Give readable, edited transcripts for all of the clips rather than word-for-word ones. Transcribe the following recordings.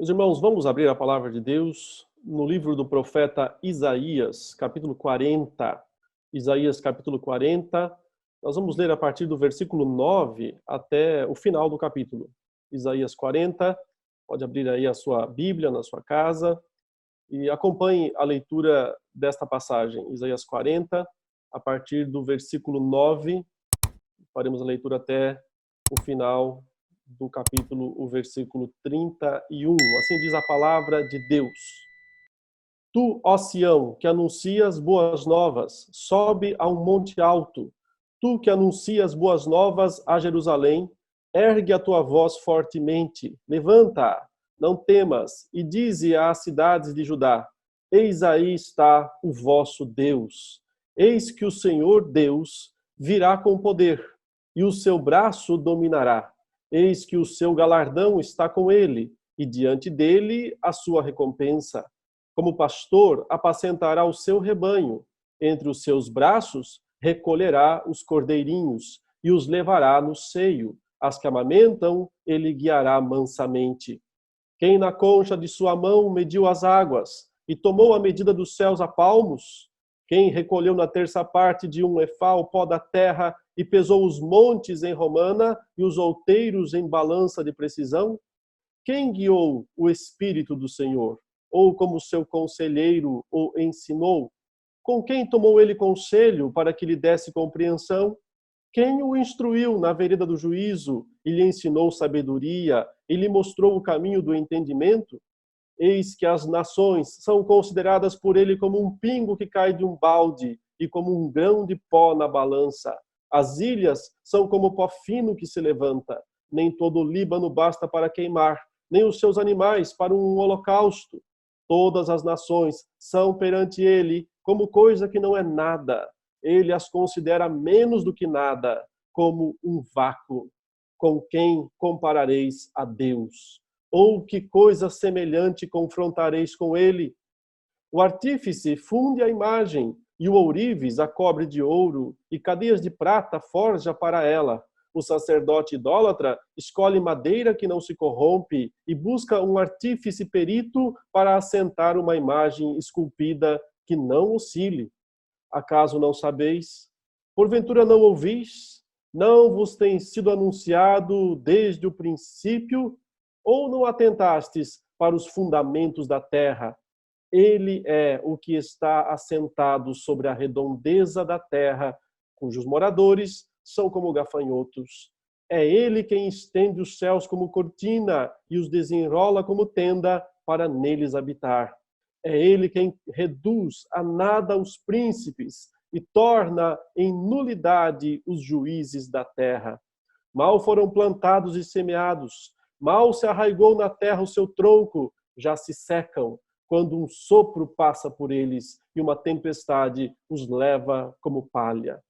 Meus irmãos, vamos abrir a palavra de Deus no livro do profeta Isaías, capítulo 40. Isaías, capítulo 40. Nós vamos ler a partir do versículo 9 até o final do capítulo. Isaías 40. Pode abrir aí a sua Bíblia na sua casa e acompanhe a leitura desta passagem. Isaías 40, a partir do versículo 9. Faremos a leitura até o final do capítulo, o versículo 31. Assim diz a palavra de Deus. Tu, ó Sião, que anuncias boas novas, sobe a um monte alto. Tu que anuncias boas novas a Jerusalém, ergue a tua voz fortemente, levanta, não temas, e dize às cidades de Judá: eis aí está o vosso Deus. Eis que o Senhor Deus virá com poder, e o seu braço dominará. Eis que o seu galardão está com ele, e diante dele a sua recompensa. Como pastor, apacentará o seu rebanho. Entre os seus braços, recolherá os cordeirinhos e os levará no seio. As que amamentam, ele guiará mansamente. Quem na concha de sua mão mediu as águas e tomou a medida dos céus a palmos? Quem recolheu na terça parte de um efá o pó da terra e pesou os montes em romana e os outeiros em balança de precisão? Quem guiou o Espírito do Senhor? Ou como seu conselheiro o ensinou? Com quem tomou ele conselho para que lhe desse compreensão? Quem o instruiu na vereda do juízo e lhe ensinou sabedoria e lhe mostrou o caminho do entendimento? Eis que as nações são consideradas por ele como um pingo que cai de um balde e como um grão de pó na balança. As ilhas são como pó fino que se levanta. Nem todo o Líbano basta para queimar, nem os seus animais para um holocausto. Todas as nações são perante ele como coisa que não é nada. Ele as considera menos do que nada, como um vácuo. Com quem comparareis a Deus? Ou que coisa semelhante confrontareis com ele? O artífice funde a imagem, e o ourives a cobre de ouro, e cadeias de prata forja para ela. O sacerdote idólatra escolhe madeira que não se corrompe e busca um artífice perito para assentar uma imagem esculpida que não oscile. Acaso não sabeis? Porventura não ouvis? Não vos tem sido anunciado desde o princípio? Ou não atentastes para os fundamentos da terra? Ele é o que está assentado sobre a redondeza da terra, cujos moradores são como gafanhotos. É ele quem estende os céus como cortina e os desenrola como tenda para neles habitar. É ele quem reduz a nada os príncipes e torna em nulidade os juízes da terra. Mal foram plantados e semeados, mal se arraigou na terra o seu tronco, já se secam, quando um sopro passa por eles e uma tempestade os leva como palha.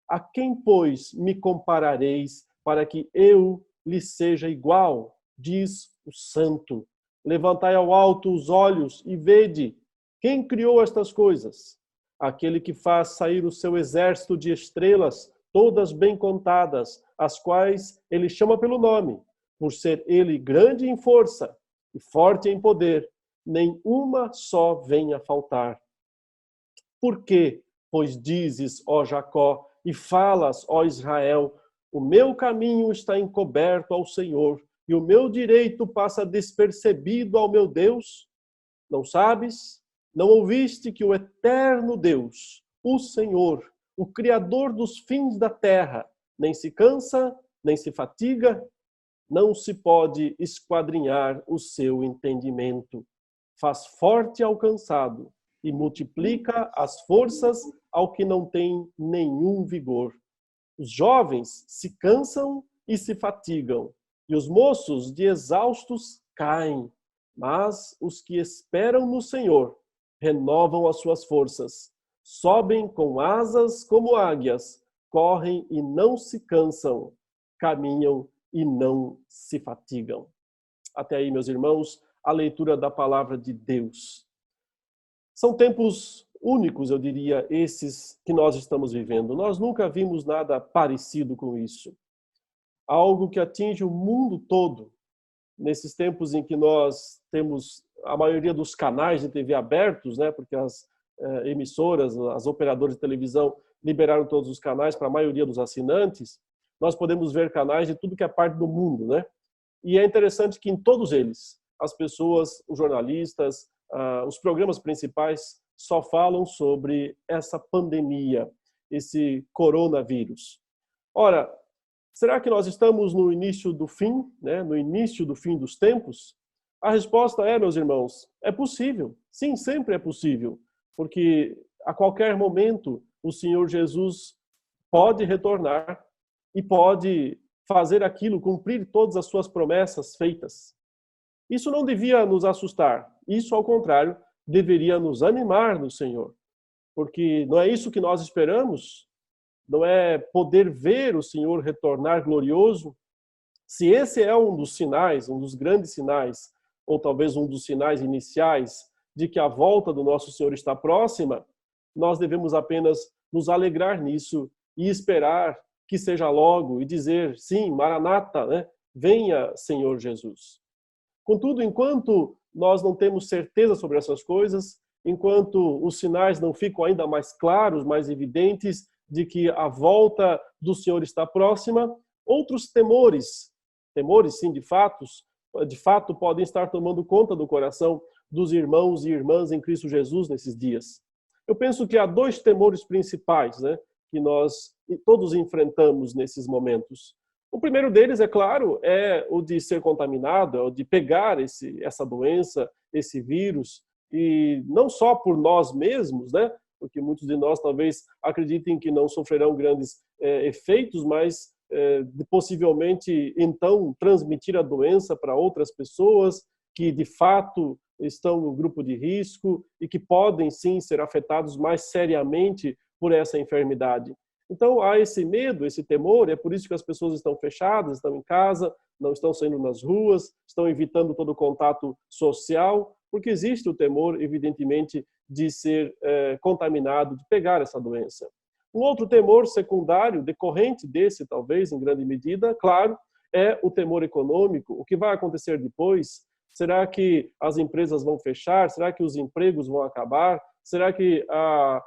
A quem, pois, me comparareis para que eu lhe seja igual? Diz o Santo. Levantai ao alto os olhos e vede. Quem criou estas coisas? Aquele que faz sair o seu exército de estrelas, todas bem contadas, as quais ele chama pelo nome, por ser ele grande em força e forte em poder, nem uma só venha faltar. Por quê? Pois dizes, ó Jacó, e falas, ó Israel, o meu caminho está encoberto ao Senhor, e o meu direito passa despercebido ao meu Deus? Não sabes? Não ouviste que o eterno Deus, o Senhor, o Criador dos fins da terra, nem se cansa, nem se fatiga? Não se pode esquadrinhar o seu entendimento. Faz forte ao cansado e multiplica as forças ao que não tem nenhum vigor. Os jovens se cansam e se fatigam, e os moços de exaustos caem. Mas os que esperam no Senhor renovam as suas forças, sobem com asas como águias, correm e não se cansam, caminham e não se fatigam. Até aí, meus irmãos, a leitura da palavra de Deus. São tempos únicos, eu diria, esses que nós estamos vivendo. Nós nunca vimos nada parecido com isso. Algo que atinge o mundo todo. nesses tempos em que nós temos a maioria dos canais de TV abertos, né, porque as emissoras, as operadoras de televisão liberaram todos os canais para a maioria dos assinantes, nós podemos ver canais de tudo que é parte do mundo, né? E é interessante que em todos eles, as pessoas, os jornalistas, os programas principais só falam sobre essa pandemia, esse coronavírus. Ora, será que nós estamos no início do fim, né? No início do fim dos tempos? A resposta é, meus irmãos, é possível. Sim, sempre é possível, porque a qualquer momento o Senhor Jesus pode retornar e pode fazer aquilo, cumprir todas as suas promessas feitas. Isso não devia nos assustar. Isso, ao contrário, deveria nos animar no Senhor. Porque não é isso que nós esperamos? Não é poder ver o Senhor retornar glorioso? Se esse é um dos sinais, um dos grandes sinais, ou talvez um dos sinais iniciais de que a volta do nosso Senhor está próxima, nós devemos apenas nos alegrar nisso e esperar que seja logo e dizer, sim, Maranata, né? Venha, Senhor Jesus. Contudo, enquanto nós não temos certeza sobre essas coisas, enquanto os sinais não ficam ainda mais claros, mais evidentes de que a volta do Senhor está próxima, outros temores, sim, de fato podem estar tomando conta do coração dos irmãos e irmãs em Cristo Jesus nesses dias. Eu penso que há dois temores principais, né, que nós todos enfrentamos nesses momentos. O primeiro deles, é claro, é o de ser contaminado, é o de pegar essa doença, esse vírus, e não só por nós mesmos, né, porque muitos de nós talvez acreditem que não sofrerão grandes efeitos, mas possivelmente então transmitir a doença para outras pessoas que de fato estão no grupo de risco e que podem sim ser afetados mais seriamente por essa enfermidade. Então há esse medo, esse temor, é por isso que as pessoas estão fechadas, estão em casa, não estão saindo nas ruas, estão evitando todo o contato social, porque existe o temor, evidentemente, de ser contaminado, de pegar essa doença. Um outro temor secundário, decorrente desse, talvez, em grande medida, claro, é o temor econômico. O que vai acontecer depois? Será que as empresas vão fechar? Será que os empregos vão acabar? Será que a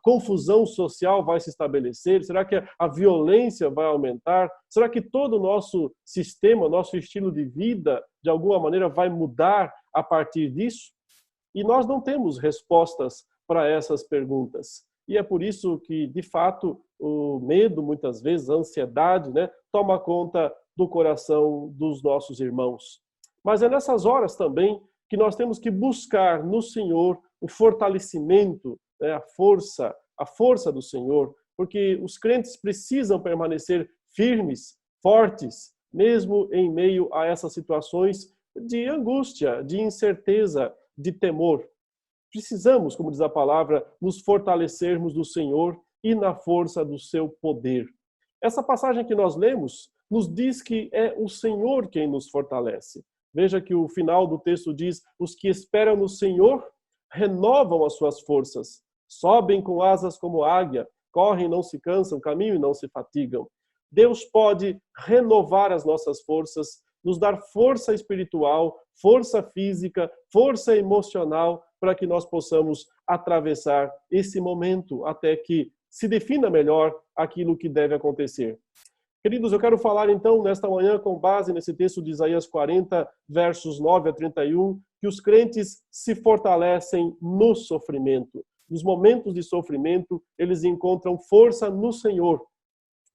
confusão social vai se estabelecer? Será que a violência vai aumentar? Será que todo o nosso sistema, nosso estilo de vida, de alguma maneira, vai mudar a partir disso? E nós não temos respostas para essas perguntas. E é por isso que, de fato, o medo, muitas vezes, a ansiedade, né, toma conta do coração dos nossos irmãos. Mas é nessas horas também que nós temos que buscar no Senhor o fortalecimento, né, a força do Senhor, porque os crentes precisam permanecer firmes, fortes, mesmo em meio a essas situações de angústia, de incerteza, de temor. Precisamos, como diz a palavra, nos fortalecermos do Senhor e na força do seu poder. Essa passagem que nós lemos nos diz que é o Senhor quem nos fortalece. Veja que o final do texto diz: os que esperam no Senhor renovam as suas forças, sobem com asas como águia, correm e não se cansam, caminham e não se fatigam. Deus pode renovar as nossas forças, nos dar força espiritual, força física, força emocional, para que nós possamos atravessar esse momento até que se defina melhor aquilo que deve acontecer. Queridos, eu quero falar então nesta manhã, com base nesse texto de Isaías 40, versos 9 a 31, que os crentes se fortalecem no sofrimento. Nos momentos de sofrimento, eles encontram força no Senhor.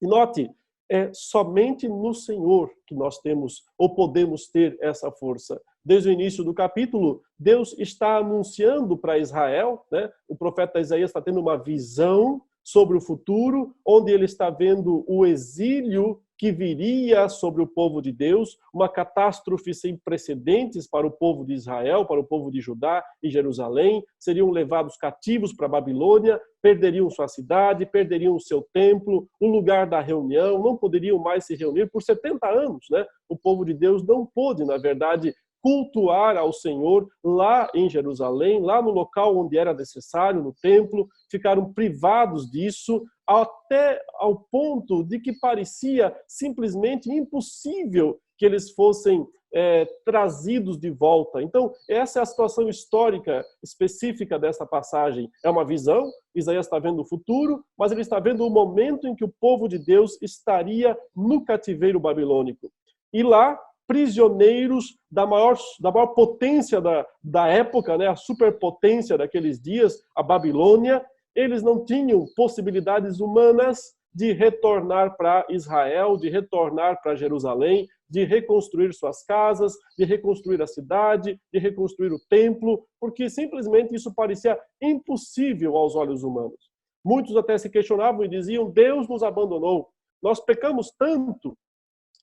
E note, é somente no Senhor que nós temos ou podemos ter essa força. Desde o início do capítulo, Deus está anunciando para Israel, né? O profeta Isaías está tendo uma visão sobre o futuro, onde ele está vendo o exílio que viria sobre o povo de Deus, uma catástrofe sem precedentes para o povo de Israel, para o povo de Judá e Jerusalém, seriam levados cativos para a Babilônia, perderiam sua cidade, perderiam o seu templo, o lugar da reunião, não poderiam mais se reunir por 70 anos, né? O povo de Deus não pôde, na verdade, cultuar ao Senhor lá em Jerusalém, lá no local onde era necessário, no templo, ficaram privados disso, até ao ponto de que parecia simplesmente impossível que eles fossem trazidos de volta. Então, essa é a situação histórica específica dessa passagem. É uma visão, Isaías está vendo o futuro, mas ele está vendo o momento em que o povo de Deus estaria no cativeiro babilônico. E lá, prisioneiros da maior potência da época, né, a superpotência daqueles dias, a Babilônia, eles não tinham possibilidades humanas de retornar para Israel, de retornar para Jerusalém, de reconstruir suas casas, de reconstruir a cidade, de reconstruir o templo, porque simplesmente isso parecia impossível aos olhos humanos. Muitos até se questionavam e diziam: Deus nos abandonou, nós pecamos tanto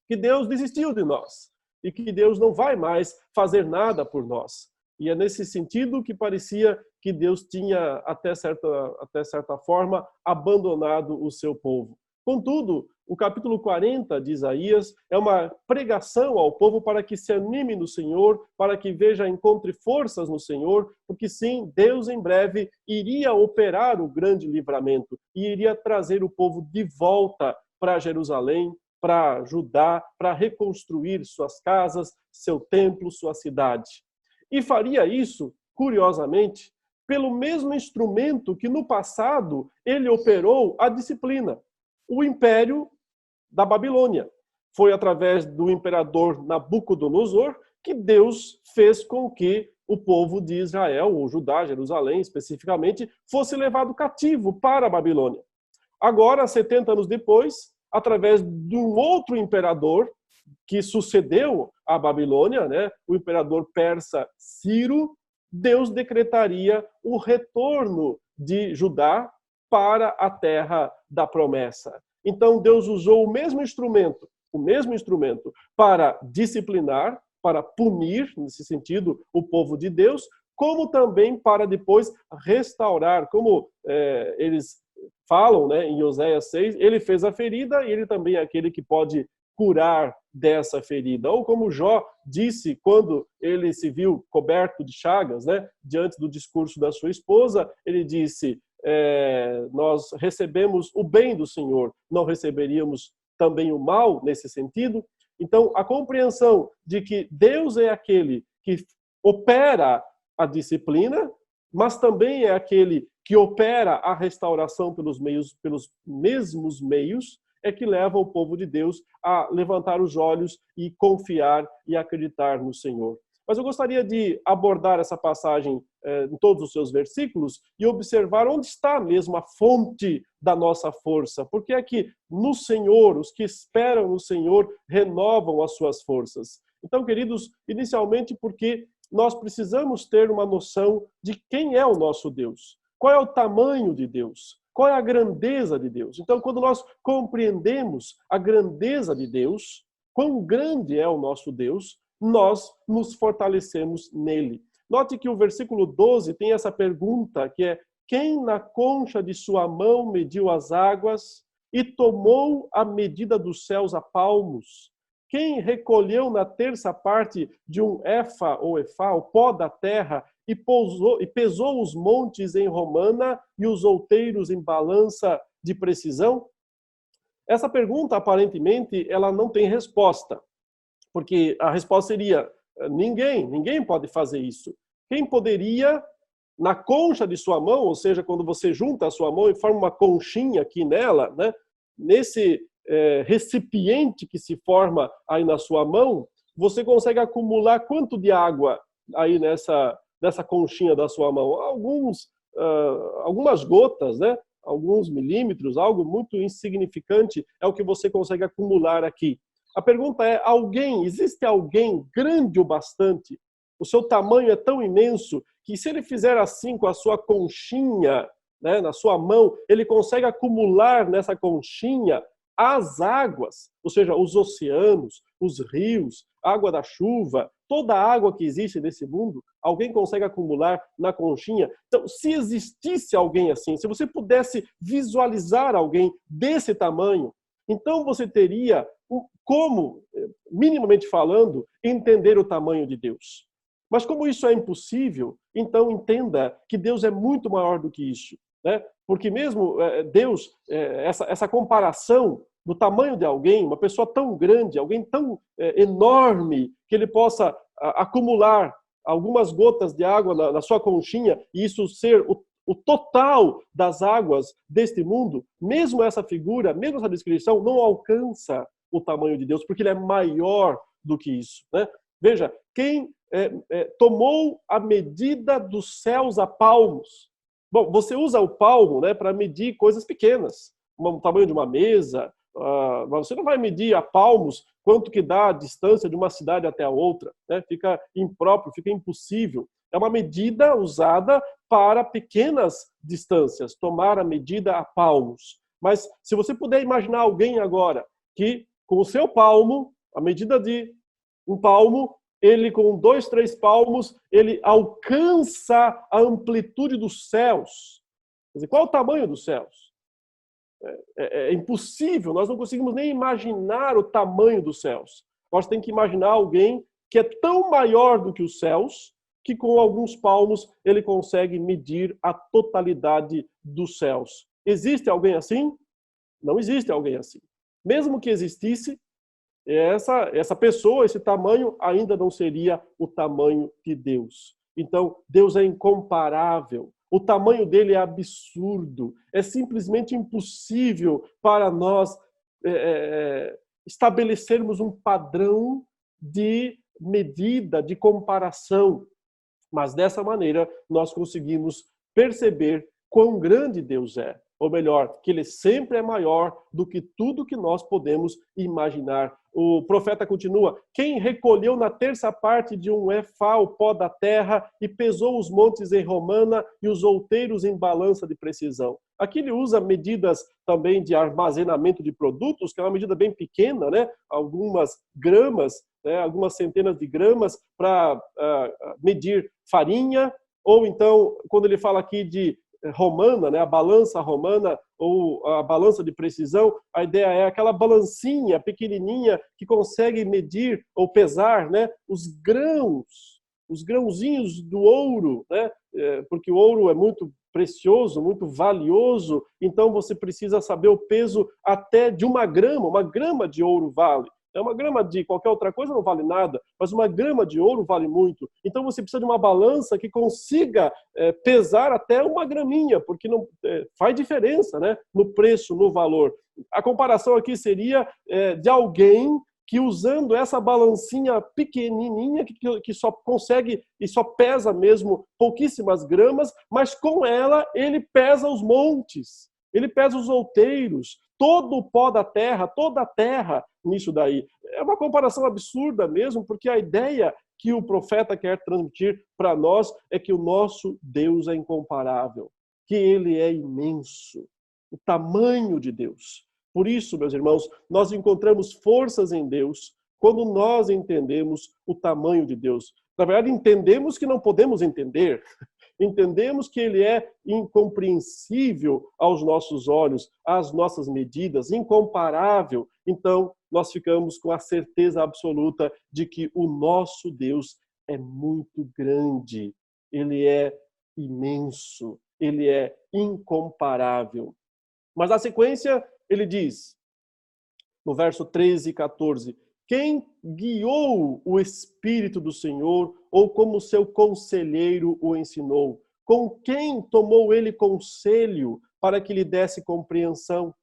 que Deus desistiu de nós e que Deus não vai mais fazer nada por nós. E é nesse sentido que parecia que Deus tinha, até certa forma, abandonado o seu povo. Contudo, o capítulo 40 de Isaías é uma pregação ao povo para que se anime no Senhor, para que encontre forças no Senhor, porque sim, Deus em breve iria operar o grande livramento e iria trazer o povo de volta para Jerusalém, para Judá, para reconstruir suas casas, seu templo, sua cidade. E faria isso, curiosamente, pelo mesmo instrumento que no passado ele operou a disciplina, o império da Babilônia. Foi através do imperador Nabucodonosor que Deus fez com que o povo de Israel, ou Judá, Jerusalém especificamente, fosse levado cativo para a Babilônia. Agora, 70 anos depois, através de um outro imperador que sucedeu a Babilônia, né, o imperador persa Ciro, Deus decretaria o retorno de Judá para a terra da promessa. Então Deus usou o mesmo instrumento para disciplinar, para punir, nesse sentido, o povo de Deus, como também para depois restaurar, como eles falam, né, em Oséias 6, ele fez a ferida e ele também é aquele que pode curar dessa ferida. Ou como Jó disse quando ele se viu coberto de chagas, né, diante do discurso da sua esposa, ele disse: nós recebemos o bem do Senhor, não receberíamos também o mal nesse sentido? Então, a compreensão de que Deus é aquele que opera a disciplina, mas também é aquele que opera a restauração pelos mesmos meios, é que leva o povo de Deus a levantar os olhos e confiar e acreditar no Senhor. Mas eu gostaria de abordar essa passagem em todos os seus versículos e observar onde está mesmo a fonte da nossa força. Porque é que no Senhor, os que esperam no Senhor, renovam as suas forças. Então, queridos, inicialmente porque nós precisamos ter uma noção de quem é o nosso Deus. Qual é o tamanho de Deus? Qual é a grandeza de Deus? Então, quando nós compreendemos a grandeza de Deus, quão grande é o nosso Deus, nós nos fortalecemos nele. Note que o versículo 12 tem essa pergunta, que é: quem na concha de sua mão mediu as águas e tomou a medida dos céus a palmos? Quem recolheu na terça parte de um efa ou efá, o pó da terra, e pesou os montes em romana e os outeiros em balança de precisão? Essa pergunta, aparentemente, ela não tem resposta. Porque a resposta seria: ninguém pode fazer isso. Quem poderia, na concha de sua mão, ou seja, quando você junta a sua mão e forma uma conchinha aqui nela, né, nesse recipiente que se forma aí na sua mão, você consegue acumular quanto de água aí nessa conchinha da sua mão? Algumas gotas, né? Alguns milímetros, algo muito insignificante é o que você consegue acumular aqui. A pergunta é: existe alguém grande o bastante? O seu tamanho é tão imenso que se ele fizer assim com a sua conchinha, né, na sua mão, ele consegue acumular nessa conchinha as águas, ou seja, os oceanos, os rios, a água da chuva, toda a água que existe nesse mundo, alguém consegue acumular na conchinha? Então, se existisse alguém assim, se você pudesse visualizar alguém desse tamanho, então você teria como, minimamente falando, entender o tamanho de Deus. Mas como isso é impossível, então entenda que Deus é muito maior do que isso, né? Porque mesmo Deus, essa comparação do tamanho de alguém, uma pessoa tão grande, alguém tão enorme, que ele possa acumular algumas gotas de água na sua conchinha e isso ser o total das águas deste mundo, mesmo essa figura, mesmo essa descrição, não alcança o tamanho de Deus, porque ele é maior do que isso, né? Veja, quem tomou a medida dos céus a palmos. Bom, você usa o palmo, né, para medir coisas pequenas, o tamanho de uma mesa, mas você não vai medir a palmos quanto que dá a distância de uma cidade até a outra, né? Fica impróprio, fica impossível. É uma medida usada para pequenas distâncias, tomar a medida a palmos. Mas se você puder imaginar alguém agora que com o seu palmo, a medida de um palmo, ele com 2, 3 palmos, ele alcança a amplitude dos céus. Quer dizer, qual é o tamanho dos céus? É impossível, nós não conseguimos nem imaginar o tamanho dos céus. Nós temos que imaginar alguém que é tão maior do que os céus, que com alguns palmos ele consegue medir a totalidade dos céus. Existe alguém assim? Não existe alguém assim. Mesmo que existisse, essa pessoa, esse tamanho, ainda não seria o tamanho de Deus. Então, Deus é incomparável. O tamanho dele é absurdo. É simplesmente impossível para nós estabelecermos um padrão de medida, de comparação. Mas dessa maneira, nós conseguimos perceber quão grande Deus é. Ou melhor, que ele sempre é maior do que tudo que nós podemos imaginar. O profeta continua: quem recolheu na terça parte de um efá o pó da terra e pesou os montes em romana e os outeiros em balança de precisão. Aqui ele usa medidas também de armazenamento de produtos, que é uma medida bem pequena, né? Algumas gramas, né? Algumas centenas de gramas para medir farinha, ou então, quando ele fala aqui de romana, né, a balança romana ou a balança de precisão, a ideia é aquela balancinha pequenininha que consegue medir ou pesar, né, os grãozinhos do ouro, né, porque o ouro é muito precioso, muito valioso, então você precisa saber o peso até de uma grama de ouro vale. Uma grama de qualquer outra coisa não vale nada, mas uma grama de ouro vale muito. Então você precisa de uma balança que consiga pesar até uma graminha, porque não faz diferença, né, no preço, no valor. A comparação aqui seria de alguém que usando essa balancinha pequenininha, que só consegue e só pesa mesmo pouquíssimas gramas, mas com ela ele pesa os montes, ele pesa os outeiros, todo o pó da terra, toda a terra nisso daí. É uma comparação absurda mesmo, porque a ideia que o profeta quer transmitir para nós é que o nosso Deus é incomparável, que ele é imenso, o tamanho de Deus. Por isso, meus irmãos, nós encontramos forças em Deus quando nós entendemos o tamanho de Deus. Na verdade, entendemos que não podemos entender. Entendemos que ele é incompreensível aos nossos olhos, às nossas medidas, incomparável. Então, nós ficamos com a certeza absoluta de que o nosso Deus é muito grande, ele é imenso, ele é incomparável. Mas na sequência, ele diz, no verso 13 e 14, quem guiou o Espírito do Senhor, ou como seu conselheiro o ensinou? Com quem tomou ele conselho para que lhe desse compreensão?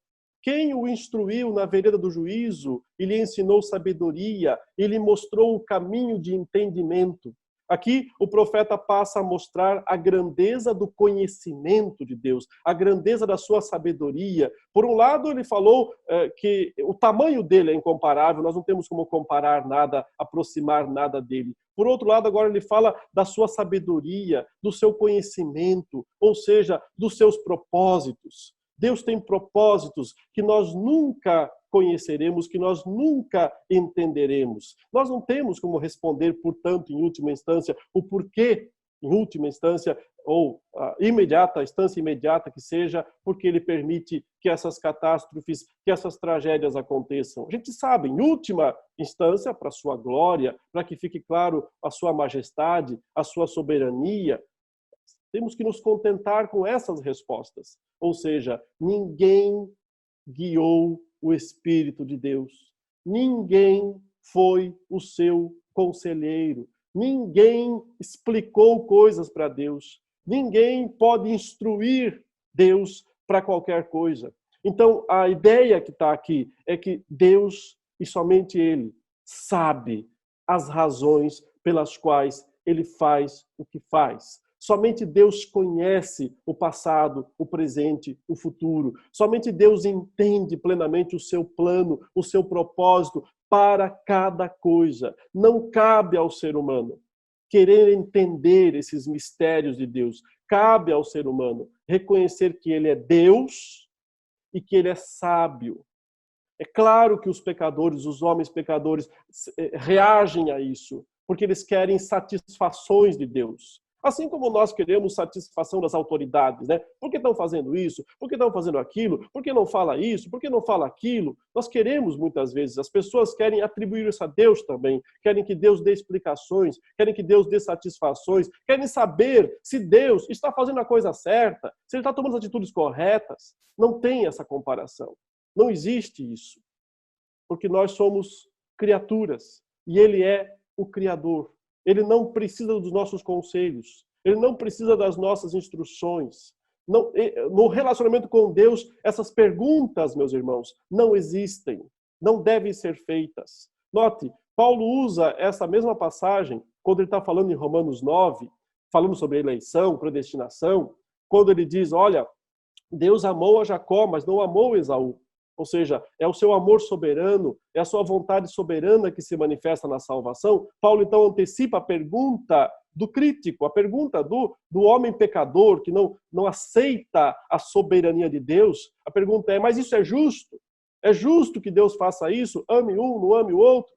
Quem o instruiu na vereda do juízo e lhe ensinou sabedoria e lhe mostrou o caminho de entendimento? Aqui o profeta passa a mostrar a grandeza do conhecimento de Deus, a grandeza da sua sabedoria. Por um lado, ele falou que o tamanho dele é incomparável, nós não temos como comparar nada, aproximar nada dele. Por outro lado, agora ele fala da sua sabedoria, do seu conhecimento, ou seja, dos seus propósitos. Deus tem propósitos que nós nunca conheceremos, que nós nunca entenderemos. Nós não temos como responder, portanto, em última instância, o porquê em última instância, ou imediata, instância imediata que seja, porque ele permite que essas catástrofes, que essas tragédias aconteçam. A gente sabe, em última instância, para a sua glória, para que fique claro a sua majestade, a sua soberania, temos que nos contentar com essas respostas. Ou seja, ninguém guiou o Espírito de Deus. Ninguém foi o seu conselheiro. Ninguém explicou coisas para Deus. Ninguém pode instruir Deus para qualquer coisa. Então, a ideia que está aqui é que Deus, e somente Ele, sabe as razões pelas quais Ele faz o que faz. Somente Deus conhece o passado, o presente, o futuro. Somente Deus entende plenamente o seu plano, o seu propósito para cada coisa. Não cabe ao ser humano querer entender esses mistérios de Deus. Cabe ao ser humano reconhecer que ele é Deus e que ele é sábio. É claro que os pecadores, os homens pecadores, reagem a isso, porque eles querem satisfações de Deus. Assim como nós queremos satisfação das autoridades, né? Por que estão fazendo isso? Por que estão fazendo aquilo? Por que não fala isso? Por que não fala aquilo? Nós queremos muitas vezes, as pessoas querem atribuir isso a Deus também, querem que Deus dê explicações, querem que Deus dê satisfações, querem saber se Deus está fazendo a coisa certa, se Ele está tomando as atitudes corretas. Não tem essa comparação. Não existe isso. Porque nós somos criaturas e Ele é o Criador. Ele não precisa dos nossos conselhos. Ele não precisa das nossas instruções. Não, no relacionamento com Deus, essas perguntas, meus irmãos, não existem. Não devem ser feitas. Note, Paulo usa essa mesma passagem, quando ele está falando em Romanos 9, falando sobre eleição, predestinação, quando ele diz, olha, Deus amou a Jacó, mas não amou Esaú. Ou seja, é o seu amor soberano, é a sua vontade soberana que se manifesta na salvação. Paulo, então, antecipa a pergunta do crítico, a pergunta do homem pecador, que não aceita a soberania de Deus. A pergunta é, mas isso é justo? É justo que Deus faça isso? Ame um, não ame o outro?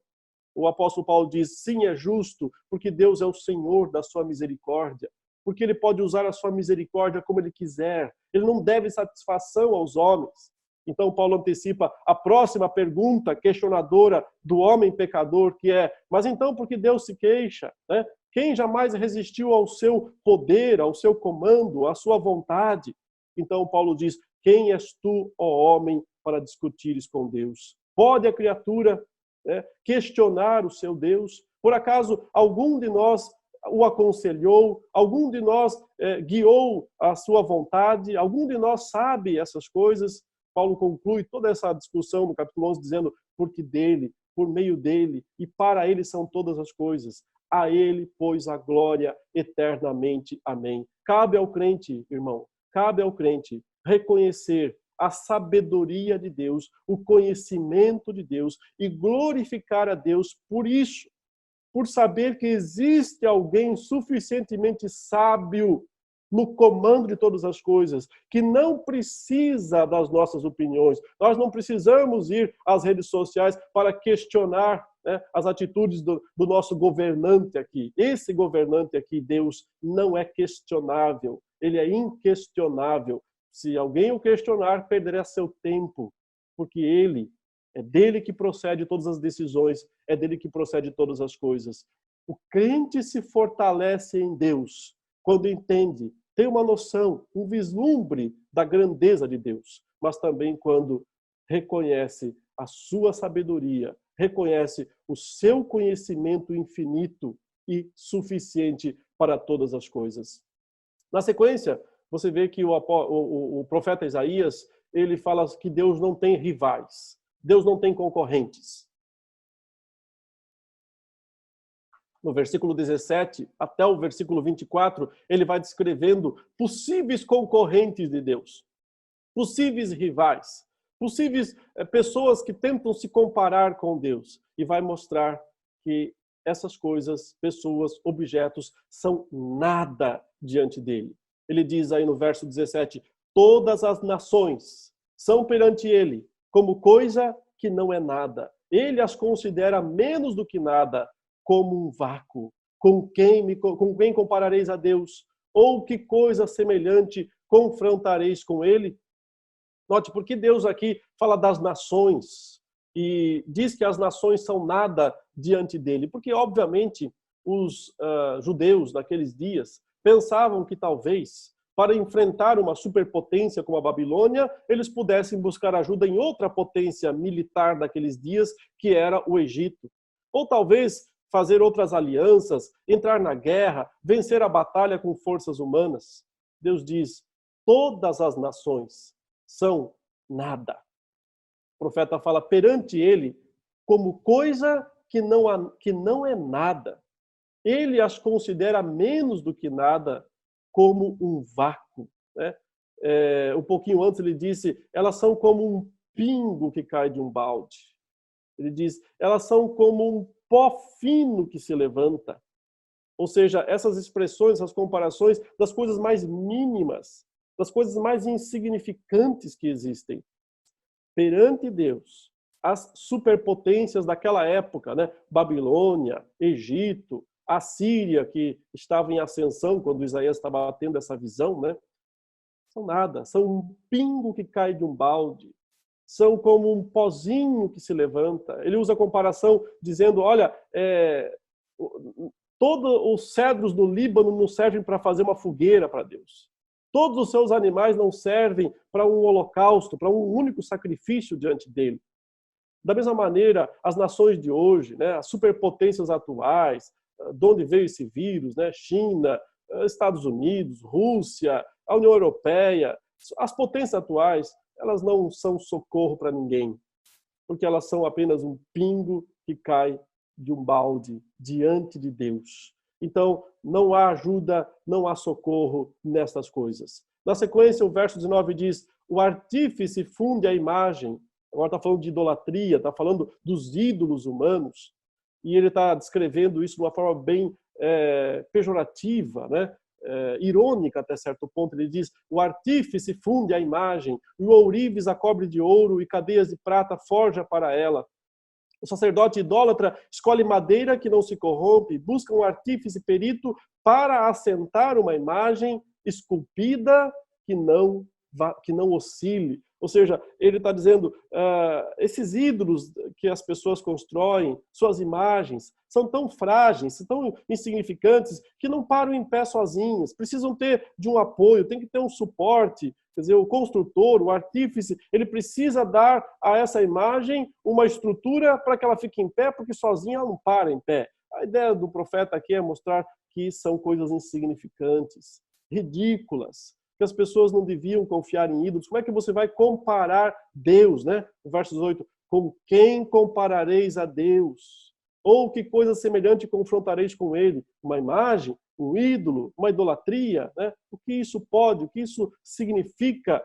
O apóstolo Paulo diz, sim, é justo, porque Deus é o Senhor da sua misericórdia. Porque Ele pode usar a sua misericórdia como Ele quiser. Ele não deve satisfação aos homens. Então, Paulo antecipa a próxima pergunta questionadora do homem pecador, que é, mas então por que Deus se queixa? Né? Quem jamais resistiu ao seu poder, ao seu comando, à sua vontade? Então, Paulo diz, quem és tu, ó homem, para discutires com Deus? Pode a criatura questionar o seu Deus? Por acaso, algum de nós o aconselhou? Algum de nós guiou a sua vontade? Algum de nós sabe essas coisas? Paulo conclui toda essa discussão no capítulo 11 dizendo, porque dele, por meio dele e para ele são todas as coisas. A ele, pois, a glória eternamente. Amém. Cabe ao crente, irmão, cabe ao crente reconhecer a sabedoria de Deus, o conhecimento de Deus e glorificar a Deus por isso, por saber que existe alguém suficientemente sábio no comando de todas as coisas, que não precisa das nossas opiniões. Nós não precisamos ir às redes sociais para questionar as atitudes do nosso governante aqui. Esse governante aqui, Deus, não é questionável. Ele é inquestionável. Se alguém o questionar, perderá seu tempo, porque é dele que procede todas as decisões, é dele que procede todas as coisas. O crente se fortalece em Deus quando entende, tem uma noção, um vislumbre da grandeza de Deus, mas também quando reconhece a sua sabedoria, reconhece o seu conhecimento infinito e suficiente para todas as coisas. Na sequência, você vê que o profeta Isaías, ele fala que Deus não tem rivais, Deus não tem concorrentes. No versículo 17 até o versículo 24, ele vai descrevendo possíveis concorrentes de Deus, possíveis rivais, possíveis pessoas que tentam se comparar com Deus. E vai mostrar que essas coisas, pessoas, objetos, são nada diante dele. Ele diz aí no verso 17, todas as nações são perante ele como coisa que não é nada. Ele as considera menos do que nada, como um vácuo, com quem comparareis a Deus? Ou que coisa semelhante confrontareis com ele? Note, porque Deus aqui fala das nações e diz que as nações são nada diante dele. Porque, obviamente, os judeus naqueles dias pensavam que talvez, para enfrentar uma superpotência como a Babilônia, eles pudessem buscar ajuda em outra potência militar daqueles dias, que era o Egito. Ou talvez fazer outras alianças, entrar na guerra, vencer a batalha com forças humanas. Deus diz, todas as nações são nada. O profeta fala perante ele como coisa que não é nada. Ele as considera menos do que nada, como um vácuo. Né? Um pouquinho antes ele disse, elas são como um pingo que cai de um balde. Ele diz, elas são como um pó fino que se levanta. Ou seja, essas expressões, essas comparações das coisas mais mínimas, das coisas mais insignificantes que existem. Perante Deus, as superpotências daquela época, né? Babilônia, Egito, a Síria, que estava em ascensão quando Isaías estava tendo essa visão, né? São nada, são um pingo que cai de um balde, são como um pozinho que se levanta. Ele usa a comparação dizendo, olha, todos os cedros do Líbano não servem para fazer uma fogueira para Deus. Todos os seus animais não servem para um holocausto, para um único sacrifício diante dele. Da mesma maneira, as nações de hoje, né, as superpotências atuais, de onde veio esse vírus, né, China, Estados Unidos, Rússia, a União Europeia, as potências atuais, elas não são socorro para ninguém, porque elas são apenas um pingo que cai de um balde diante de Deus. Então, não há ajuda, não há socorro nestas coisas. Na sequência, o verso 19 diz, o artífice funde a imagem. Agora está falando de idolatria, está falando dos ídolos humanos. E ele está descrevendo isso de uma forma bem pejorativa, né? Irônica até certo ponto. Ele diz, o artífice funde a imagem, o ourives a cobre de ouro e cadeias de prata forja para ela. O sacerdote idólatra escolhe madeira que não se corrompe, busca um artífice perito para assentar uma imagem esculpida que não oscile. Ou seja, ele está dizendo, esses ídolos que as pessoas constroem, suas imagens, são tão frágeis, tão insignificantes, que não param em pé sozinhas, precisam ter de um apoio, tem que ter um suporte. Quer dizer, o construtor, o artífice, ele precisa dar a essa imagem uma estrutura para que ela fique em pé, porque sozinha ela não para em pé. A ideia do profeta aqui é mostrar que são coisas insignificantes, ridículas, que as pessoas não deviam confiar em ídolos. Como é que você vai comparar Deus, né? O verso 18, com quem comparareis a Deus? Ou que coisa semelhante confrontareis com ele? Uma imagem? Um ídolo? Uma idolatria? Né? O que isso pode? O que isso significa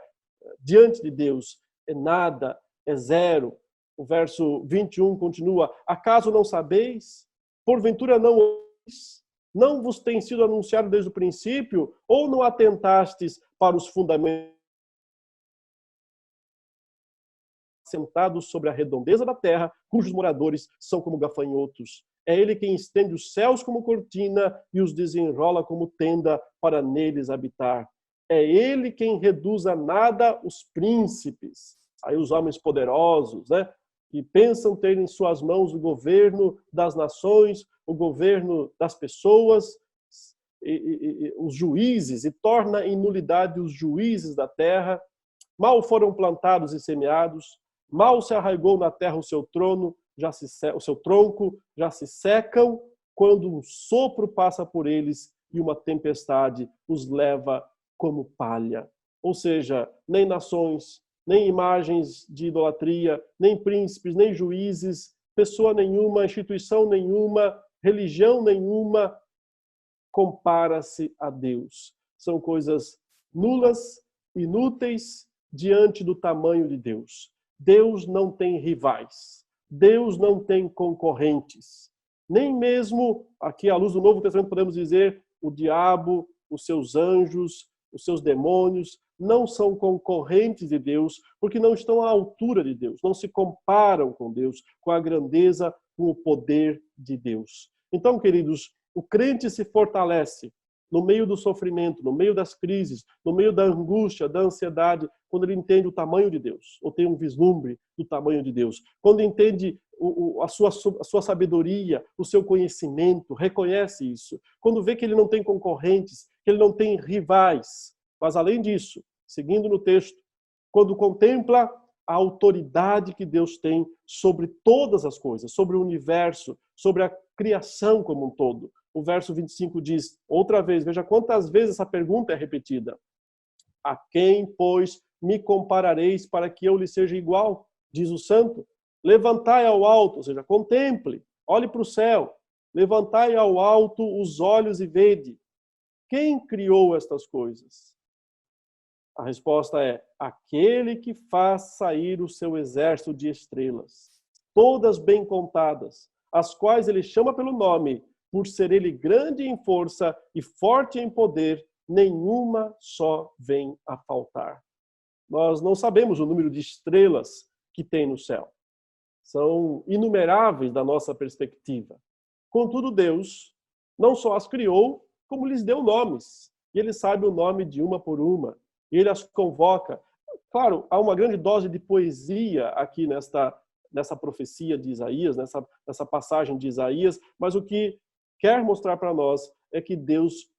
diante de Deus? É nada, é zero. O verso 21 continua, acaso não sabeis? Porventura não ouvis? Não vos tem sido anunciado desde o princípio? Ou não atentastes para os fundamentos assentados sobre a redondeza da terra, cujos moradores são como gafanhotos? É ele quem estende os céus como cortina e os desenrola como tenda para neles habitar. É ele quem reduz a nada os príncipes. Aí os homens poderosos, né? Que pensam ter em suas mãos o governo das nações, o governo das pessoas, os juízes, e torna em nulidade os juízes da terra. Mal foram plantados e semeados, mal se arraigou na terra o seu trono, o seu tronco, já se secam, quando um sopro passa por eles e uma tempestade os leva como palha. Ou seja, nem nações, nem imagens de idolatria, nem príncipes, nem juízes, pessoa nenhuma, instituição nenhuma, religião nenhuma compara-se a Deus. São coisas nulas, inúteis, diante do tamanho de Deus. Deus não tem rivais. Deus não tem concorrentes. Nem mesmo, aqui à luz do Novo Testamento, podemos dizer, o diabo, os seus anjos, os seus demônios, não são concorrentes de Deus, porque não estão à altura de Deus, não se comparam com Deus, com a grandeza, com o poder de Deus. Então, queridos, O crente se fortalece no meio do sofrimento, no meio das crises, no meio da angústia, da ansiedade, quando ele entende o tamanho de Deus, ou tem um vislumbre do tamanho de Deus. Quando entende a sua sabedoria, o seu conhecimento, reconhece isso. Quando vê que ele não tem concorrentes, que ele não tem rivais. Mas, além disso, seguindo no texto, quando contempla a autoridade que Deus tem sobre todas as coisas, sobre o universo, sobre a criação como um todo. O verso 25 diz, outra vez, veja quantas vezes essa pergunta é repetida. A quem, pois, me comparareis para que eu lhe seja igual? Diz o santo. Levantai ao alto, ou seja, contemple, olhe para o céu. Levantai ao alto os olhos e vede. Quem criou estas coisas? A resposta é, aquele que faz sair o seu exército de estrelas, todas bem contadas, as quais ele chama pelo nome, por ser ele grande em força e forte em poder, nenhuma só vem a faltar. Nós não sabemos o número de estrelas que tem no céu. São inumeráveis da nossa perspectiva. Contudo, Deus não só as criou, como lhes deu nomes. E ele sabe o nome de uma por uma. E ele as convoca. Claro, há uma grande dose de poesia aqui nessa profecia de Isaías, nessa passagem de Isaías, mas o que quer mostrar para nós é que Deus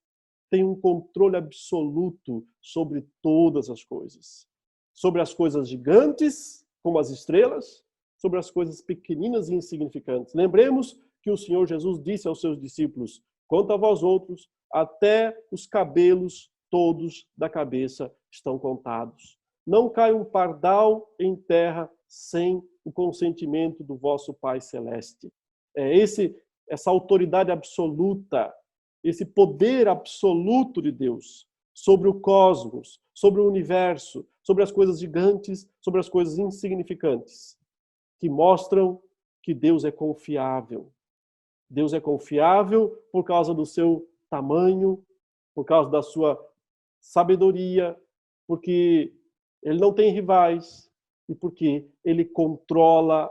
tem um controle absoluto sobre todas as coisas. Sobre as coisas gigantes, como as estrelas, sobre as coisas pequeninas e insignificantes. Lembremos que o Senhor Jesus disse aos seus discípulos, quanto a vós outros, até os cabelos todos da cabeça estão contados. Não cai um pardal em terra sem o consentimento do vosso Pai Celeste. É essa autoridade absoluta, esse poder absoluto de Deus sobre o cosmos, sobre o universo, sobre as coisas gigantes, sobre as coisas insignificantes, que mostram que Deus é confiável. Deus é confiável por causa do seu tamanho, por causa da sua sabedoria, porque ele não tem rivais e porque ele controla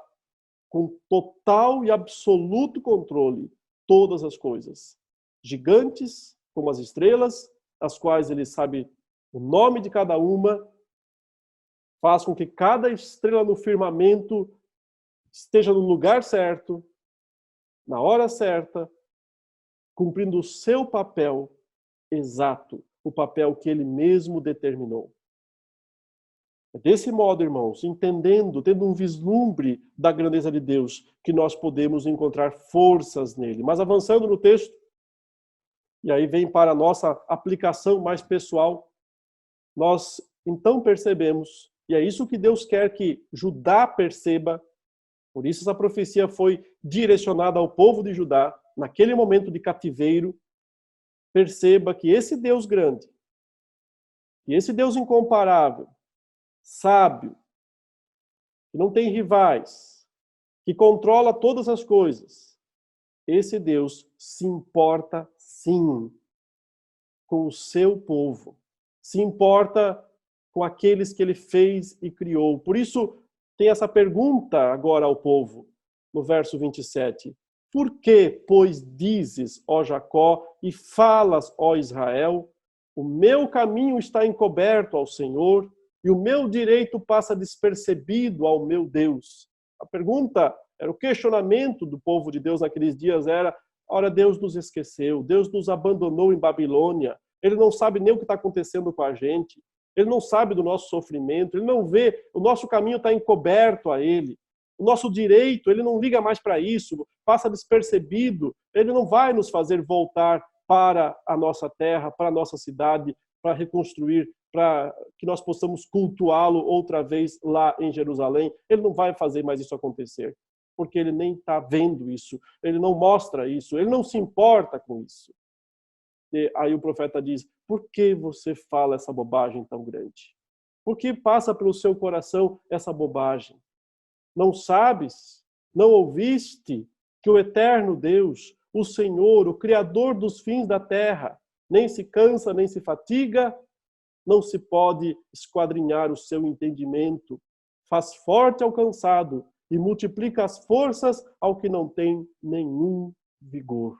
com total e absoluto controle todas as coisas. Gigantes, como as estrelas, as quais ele sabe o nome de cada uma, faz com que cada estrela no firmamento esteja no lugar certo, na hora certa, cumprindo o seu papel exato, o papel que ele mesmo determinou. É desse modo, irmãos, entendendo, tendo um vislumbre da grandeza de Deus, que nós podemos encontrar forças nele. Mas avançando no texto, e aí vem para a nossa aplicação mais pessoal, nós então percebemos, e é isso que Deus quer que Judá perceba, por isso essa profecia foi direcionada ao povo de Judá, naquele momento de cativeiro, perceba que esse Deus grande, que esse Deus incomparável, sábio, que não tem rivais, que controla todas as coisas, esse Deus se importa, sim, com o seu povo, se importa com aqueles que ele fez e criou. Por isso, tem essa pergunta agora ao povo, no verso 27. Por que, pois, dizes, ó Jacó, e falas, ó Israel, o meu caminho está encoberto ao Senhor, e o meu direito passa despercebido ao meu Deus? A pergunta, era o questionamento do povo de Deus naqueles dias, era, ora, Deus nos esqueceu, Deus nos abandonou em Babilônia, ele não sabe nem o que está acontecendo com a gente, ele não sabe do nosso sofrimento, ele não vê, o nosso caminho está encoberto a ele, o nosso direito, ele não liga mais para isso, passa despercebido, ele não vai nos fazer voltar para a nossa terra, para a nossa cidade, para reconstruir, para que nós possamos cultuá-lo outra vez lá em Jerusalém. Ele não vai fazer mais isso acontecer, porque ele nem está vendo isso, ele não mostra isso, ele não se importa com isso. E aí o profeta diz, por que você fala essa bobagem tão grande? Por que passa pelo seu coração essa bobagem? Não sabes, não ouviste que o eterno Deus, o Senhor, o Criador dos fins da terra, nem se cansa, nem se fatiga, não se pode esquadrinhar o seu entendimento, faz forte ao cansado e multiplica as forças ao que não tem nenhum vigor.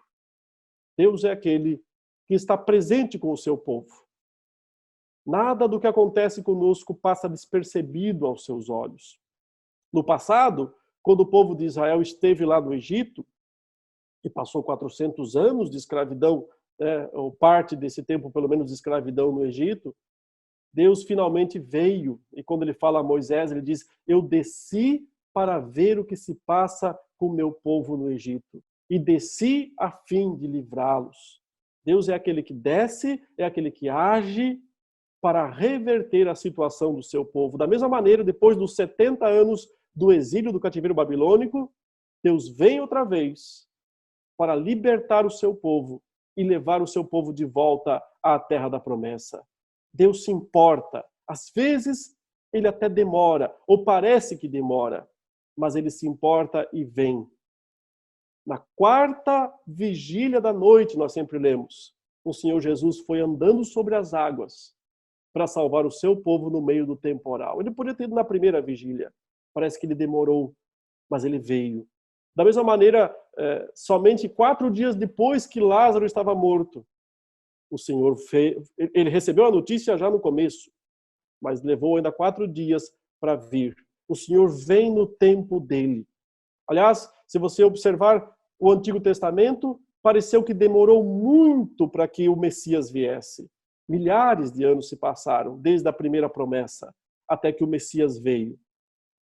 Deus é aquele que está presente com o seu povo. Nada do que acontece conosco passa despercebido aos seus olhos. No passado, quando o povo de Israel esteve lá no Egito, e passou 400 anos de escravidão, ou parte desse tempo, pelo menos, de escravidão no Egito, Deus finalmente veio, e quando ele fala a Moisés, ele diz: eu desci para ver o que se passa com o meu povo no Egito, e desci a fim de livrá-los. Deus é aquele que desce, é aquele que age para reverter a situação do seu povo. Da mesma maneira, depois dos 70 anos do exílio do cativeiro babilônico, Deus vem outra vez para libertar o seu povo e levar o seu povo de volta à terra da promessa. Deus se importa. Às vezes, ele até demora, ou parece que demora, mas ele se importa e vem. Na quarta vigília da noite, nós sempre lemos, o Senhor Jesus foi andando sobre as águas para salvar o seu povo no meio do temporal. Ele podia ter ido na primeira vigília. Parece que ele demorou, mas ele veio. Da mesma maneira, somente 4 dias depois que Lázaro estava morto, o Senhor ele recebeu a notícia já no começo, mas levou ainda 4 dias para vir. O Senhor vem no tempo dele. Aliás, se você observar o Antigo Testamento, pareceu que demorou muito para que o Messias viesse. Milhares de anos se passaram, desde a primeira promessa, até que o Messias veio.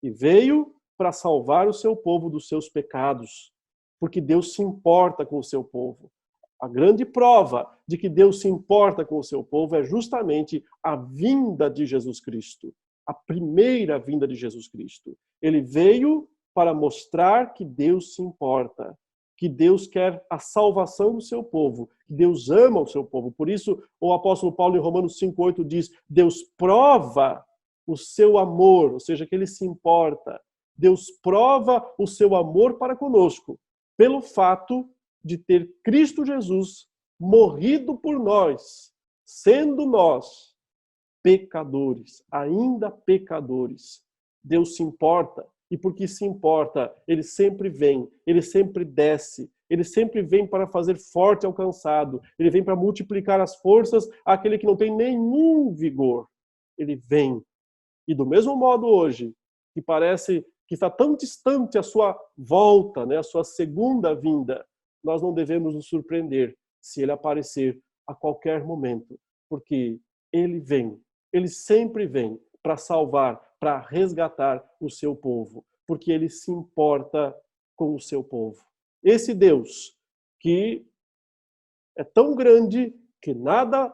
E veio para salvar o seu povo dos seus pecados, porque Deus se importa com o seu povo. A grande prova de que Deus se importa com o seu povo é justamente a vinda de Jesus Cristo, a primeira vinda de Jesus Cristo. Ele veio para mostrar que Deus se importa, que Deus quer a salvação do seu povo, que Deus ama o seu povo. Por isso, o apóstolo Paulo em Romanos 5,8 diz: Deus prova o seu amor, ou seja, que ele se importa. Deus prova o seu amor para conosco, pelo fato de ter Cristo Jesus morrido por nós, sendo nós pecadores, ainda pecadores. Deus se importa, e porque se importa, ele sempre vem, ele sempre desce, ele sempre vem para fazer forte ao cansado, ele vem para multiplicar as forças àquele que não tem nenhum vigor. Ele vem. E do mesmo modo hoje, que parece que está tão distante a sua volta, né, a sua segunda vinda, nós não devemos nos surpreender se ele aparecer a qualquer momento, porque ele vem, ele sempre vem para salvar, para resgatar o seu povo, porque ele se importa com o seu povo. Esse Deus que é tão grande que nada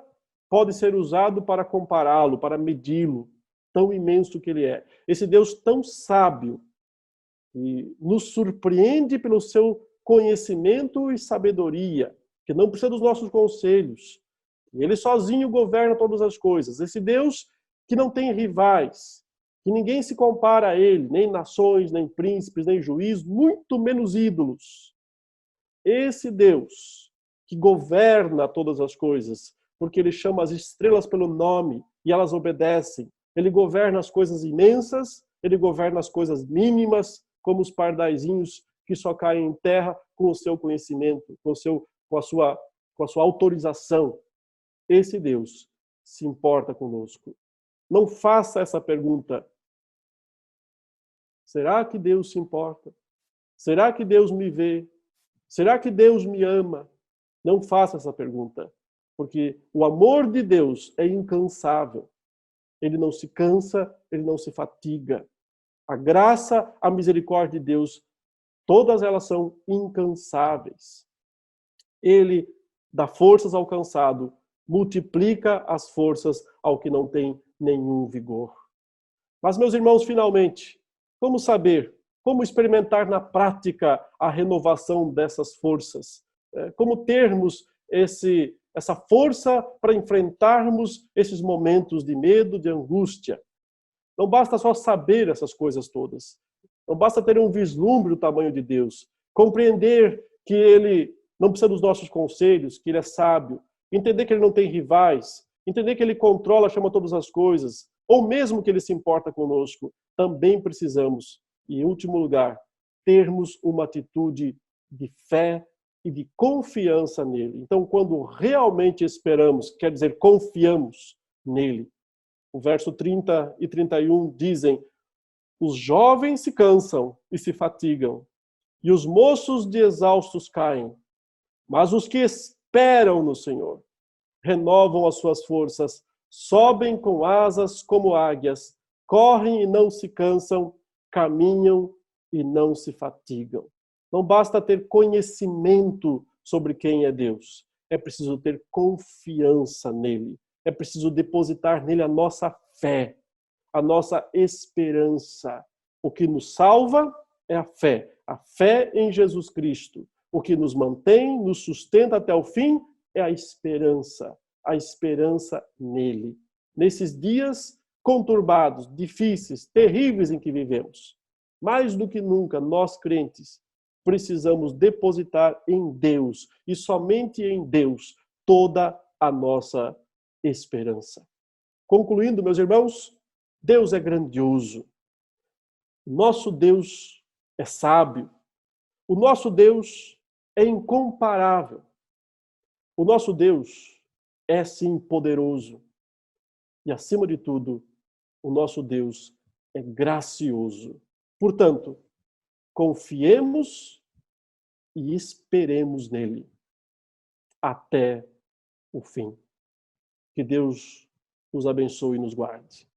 pode ser usado para compará-lo, para medi-lo, tão imenso que ele é. Esse Deus tão sábio e nos surpreende pelo seu conhecimento e sabedoria, que não precisa dos nossos conselhos. Ele sozinho governa todas as coisas. Esse Deus que não tem rivais, que ninguém se compara a ele, nem nações, nem príncipes, nem juízes, muito menos ídolos. Esse Deus que governa todas as coisas, porque ele chama as estrelas pelo nome e elas obedecem. Ele governa as coisas imensas, ele governa as coisas mínimas, como os pardaizinhos que só caem em terra com o seu conhecimento, com a sua autorização. Esse Deus se importa conosco. Não faça essa pergunta. Será que Deus se importa? Será que Deus me vê? Será que Deus me ama? Não faça essa pergunta, porque o amor de Deus é incansável. Ele não se cansa, ele não se fatiga. A graça, a misericórdia de Deus, todas elas são incansáveis. Ele dá forças ao cansado, multiplica as forças ao que não tem nenhum vigor. Mas, meus irmãos, finalmente, como saber, como experimentar na prática a renovação dessas forças? Como termos essa força para enfrentarmos esses momentos de medo, de angústia? Não basta só saber essas coisas todas. Não basta ter um vislumbre do tamanho de Deus. Compreender que ele não precisa dos nossos conselhos, que ele é sábio. Entender que ele não tem rivais. Entender que ele controla, chama todas as coisas. Ou mesmo que ele se importa conosco. Também precisamos, e em último lugar, termos uma atitude de fé e de confiança nele. Então, quando realmente esperamos, quer dizer, confiamos nele. O verso 30 e 31 dizem: os jovens se cansam e se fatigam, e os moços de exaustos caem. Mas os que esperam no Senhor renovam as suas forças, sobem com asas como águias, correm e não se cansam, caminham e não se fatigam. Não basta ter conhecimento sobre quem é Deus, é preciso ter confiança nele, é preciso depositar nele a nossa fé, a nossa esperança. O que nos salva é a fé em Jesus Cristo. O que nos mantém, nos sustenta até o fim é a esperança nele. Nesses dias conturbados, difíceis, terríveis em que vivemos, mais do que nunca, nós crentes precisamos depositar em Deus e somente em Deus toda a nossa esperança. Concluindo, meus irmãos, Deus é grandioso. Nosso Deus é sábio. O nosso Deus é incomparável. O nosso Deus é, sim, poderoso. E, acima de tudo, o nosso Deus é gracioso. Portanto, confiemos e esperemos nele até o fim. Que Deus nos abençoe e nos guarde.